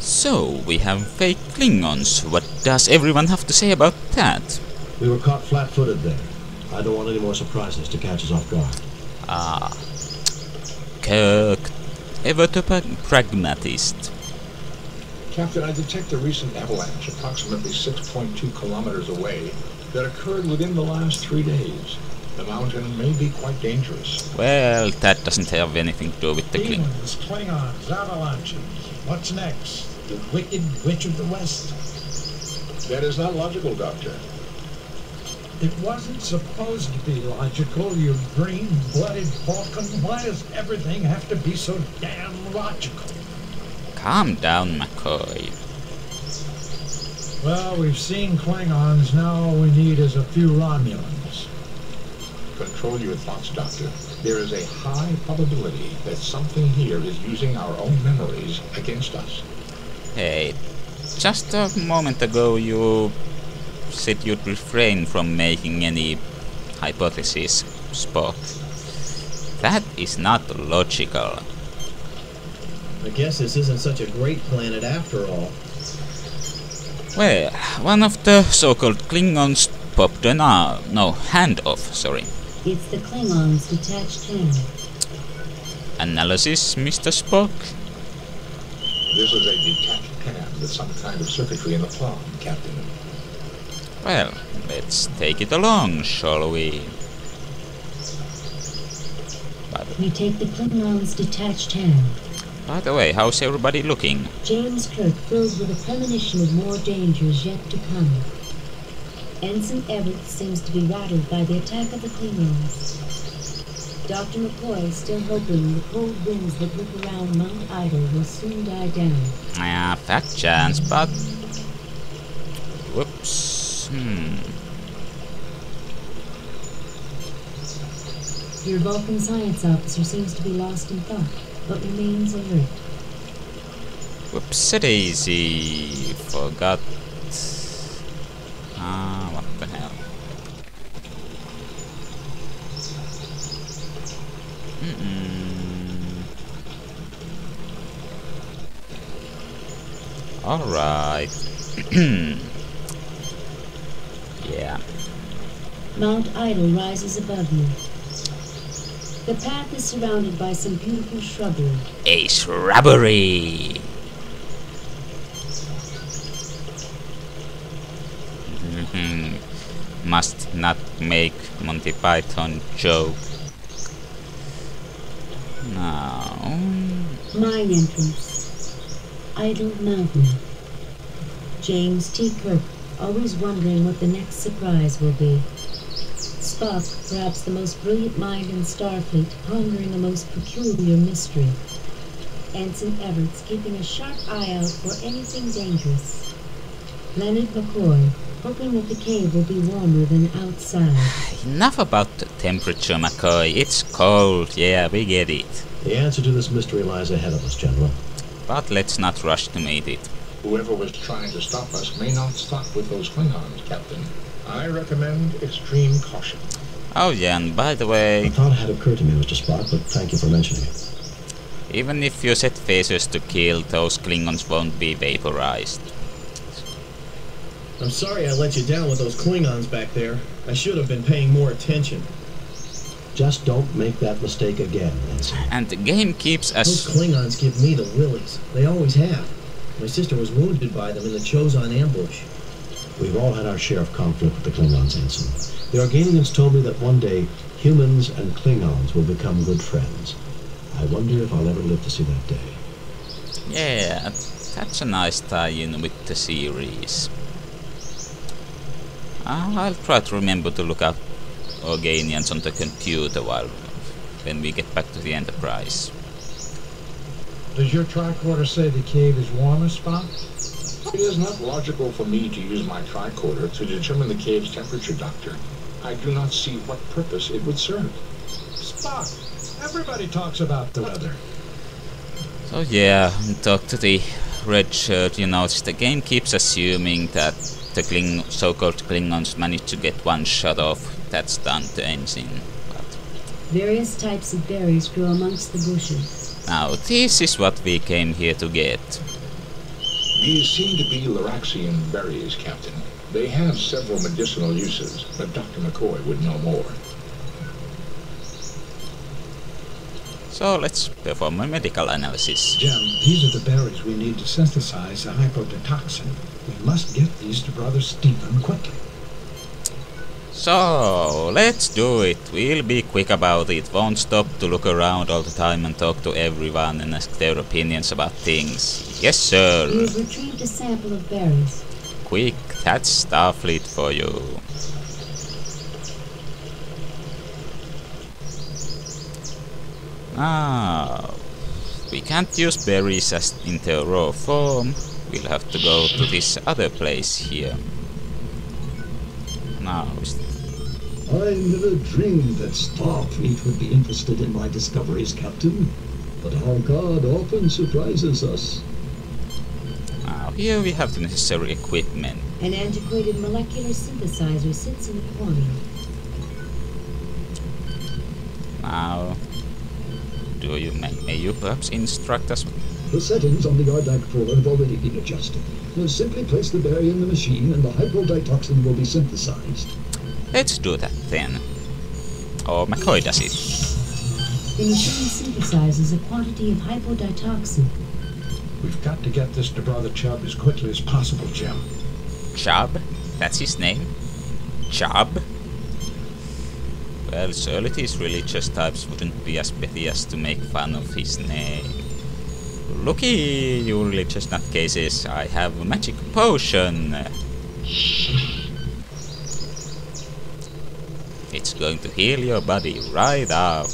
So, we have fake Klingons. What does everyone have to say about that? We were caught flat-footed there. I don't want any more surprises to catch us off guard. Ah. Kirk, ever the pragmatist. Captain, I detect a recent avalanche approximately 6.2 kilometers away that occurred within the last 3 days. The mountain may be quite dangerous. Well, that doesn't have anything to do with the Klingons. Demons, Klingons, avalanches. What's next? The Wicked Witch of the West? That is not logical, Doctor. It wasn't supposed to be logical, you green-blooded Vulcan. Why does everything have to be so damn logical? Calm down, McCoy. Well, we've seen Klingons. Now all we need is a few Romulans. Control your thoughts, Doctor. There is a high probability that something here is using our own memories against us. Hey, just a moment ago you said you'd refrain from making any hypothesis, Spock. That is not logical. I guess this isn't such a great planet after all. Well, one of the so-called Klingons popped an hand off, sorry. It's the Klingons' detached hand. Analysis, Mr. Spock? This is a detached hand with some kind of circuitry in the palm, Captain. Well, let's take it along, shall we? We take the Klingons' detached hand. By the way, how's everybody looking? James Kirk filled with a premonition of more dangers yet to come. Ensign Everett seems to be rattled by the attack of the Klingons. Dr. McCoy is still hoping the cold winds that whip around Mount Idle will soon die down. Yeah, fat chance, but... Whoops. Your Vulcan science officer seems to be lost in thought, but remains alert. Whoopsie-daisy. Forgot. What the hell? Alright. Yeah. Mount Idle rises above you. The path is surrounded by some beautiful shrubbery. A shrubbery! Must not make Monty Python joke. Now... Mine entrance. Idle Mountain. James T. Kirk, always wondering what the next surprise will be. Spock, perhaps the most brilliant mind in Starfleet, pondering a most peculiar mystery. Ensign Everett's keeping a sharp eye out for anything dangerous. Leonard McCoy, hoping that the cave will be warmer than outside. Enough about the temperature, McCoy. It's cold. Yeah, we get it. The answer to this mystery lies ahead of us, General. But let's not rush to meet it. Whoever was trying to stop us may not stop with those Klingons, Captain. I recommend extreme caution. Oh yeah, and by the way... A thought had occurred to me, Mr. Spock, but thank you for mentioning it. Even if you set phasers to kill, those Klingons won't be vaporized. I'm sorry I let you down with those Klingons back there. I should have been paying more attention. Just don't make that mistake again, Ensign. And the game keeps us... Those Klingons give me the willies. They always have. My sister was wounded by them in the Chozon ambush. We've all had our share of conflict with the Klingons, Ensign. The Organians told me that one day, humans and Klingons will become good friends. I wonder if I'll ever live to see that day. Yeah, that's a nice tie-in with the series. I'll try to remember to look up Organians on the computer when we get back to the Enterprise. Does your tricorder say the cave is warmer, Spock? It is not logical for me to use my tricorder to determine the cave's temperature, Doctor. I do not see what purpose it would serve. Spock, everybody talks about the weather. So yeah, talk to the red shirt, you notice the game keeps assuming that the so-called Klingons managed to get one shot off. That's done to Ensign. But various types of berries grow amongst the bushes. now this is what we came here to get. These seem to be Laraxian berries, Captain. They have several medicinal uses, but Dr. McCoy would know more. So let's perform a medical analysis. Jim, these are the berries we need to synthesize a hypodetoxin. We must get these to Brother Stephen quickly. So let's do it. We'll be quick about it. Won't stop to look around all the time and talk to everyone and ask their opinions about things. Yes, sir. You've retrieved a sample of berries. Quick, that's Starfleet for you. Now, we can't use berries as in their raw form. We'll have to go to this other place here. Now, I never dreamed that Starfleet would be interested in my discoveries, Captain. But our God often surprises us. now here we have the necessary equipment. An antiquated molecular synthesizer sits in the corner. Now, may you perhaps instruct us? The settings on the Yardak controller have already been adjusted. Now simply place the berry in the machine and the hypoditoxin will be synthesized. Let's do that then. Or McCoy does it. The machine synthesizes a quantity of hypoditoxin. We've got to get this to Brother Chubb as quickly as possible, Jim. Chubb? That's his name? Chubb? Well, surely these religious types wouldn't be as petty as to make fun of his name. Looky, you religious nutcases, I have a magic potion. It's going to heal your body right up.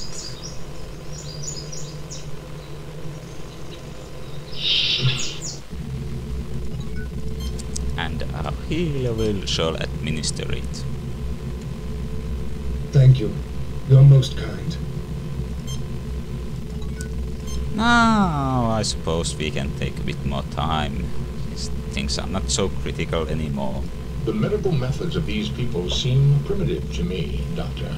And our healer shall administer it. Thank you. You're most kind. Now, I suppose we can take a bit more time. These things are not so critical anymore. The medical methods of these people seem primitive to me, Doctor.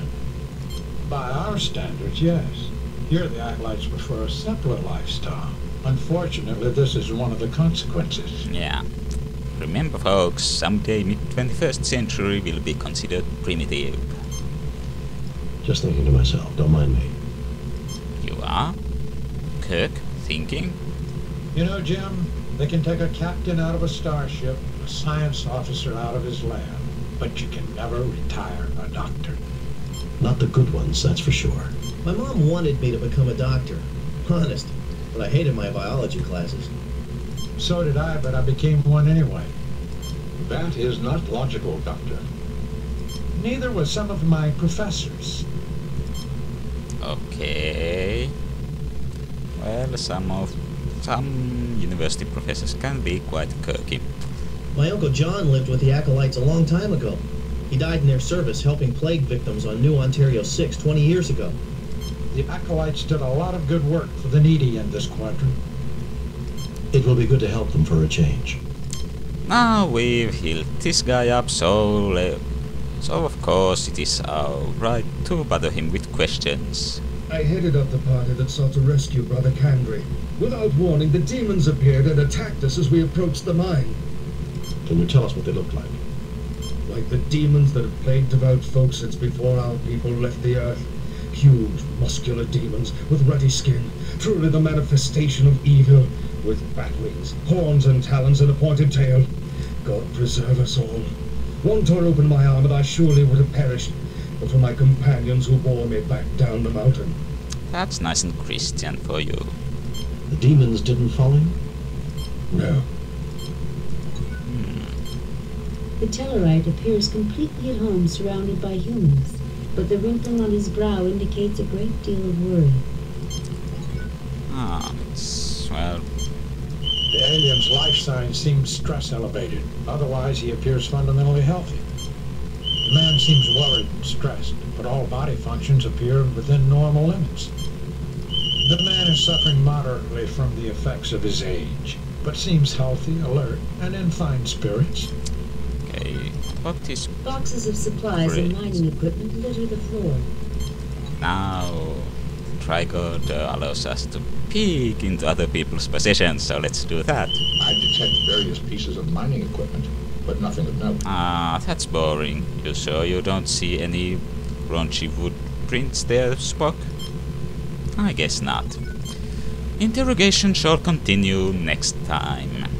By our standards, yes. Here the acolytes prefer a simpler lifestyle. Unfortunately, this is one of the consequences. Yeah. Remember, folks, someday mid-21st century will be considered primitive. Just thinking to myself, don't mind me. You are? Kirk, thinking? You know, Jim, they can take a captain out of a starship, a science officer out of his lab, but you can never retire a doctor. Not the good ones, that's for sure. My mom wanted me to become a doctor. Honest. But I hated my biology classes. So did I, but I became one anyway. That is not logical, Doctor. Neither was some of my professors. Okay. Well, some university professors can be quite quirky. My Uncle John lived with the acolytes a long time ago. He died in their service helping plague victims on New Ontario 6 20 years ago. The acolytes did a lot of good work for the needy in this quadrant. It will be good to help them for a change. Now we've healed this guy up, so of course it is our right to bother him with questions. I headed up the party that sought to rescue Brother Candry. Without warning, the demons appeared and attacked us as we approached the mine. Can you tell us what they look like? Like the demons that have plagued devout folks since before our people left the earth. Huge, muscular demons with ruddy skin, truly the manifestation of evil, with bat wings, horns and talons and a pointed tail. God preserve us all. One tore open my arm and I surely would have perished, but for my companions who bore me back down the mountain. That's nice and Christian for you. The demons didn't follow you? No. The Tellarite appears completely at home surrounded by humans, but the wrinkle on his brow indicates a great deal of worry. Well... The alien's life signs seem stress elevated. Otherwise, he appears fundamentally healthy. The man seems worried and stressed, but all body functions appear within normal limits. The man is suffering moderately from the effects of his age, but seems healthy, alert, and in fine spirits. Okay, what is... Boxes of supplies and mining equipment litter the floor. Now, Trigod allows us to peek into other people's possessions, so let's do that. I detect various pieces of mining equipment, but nothing of note. Ah, that's boring. You sure you don't see any raunchy wood prints there, Spock? I guess not. Interrogation shall continue next time.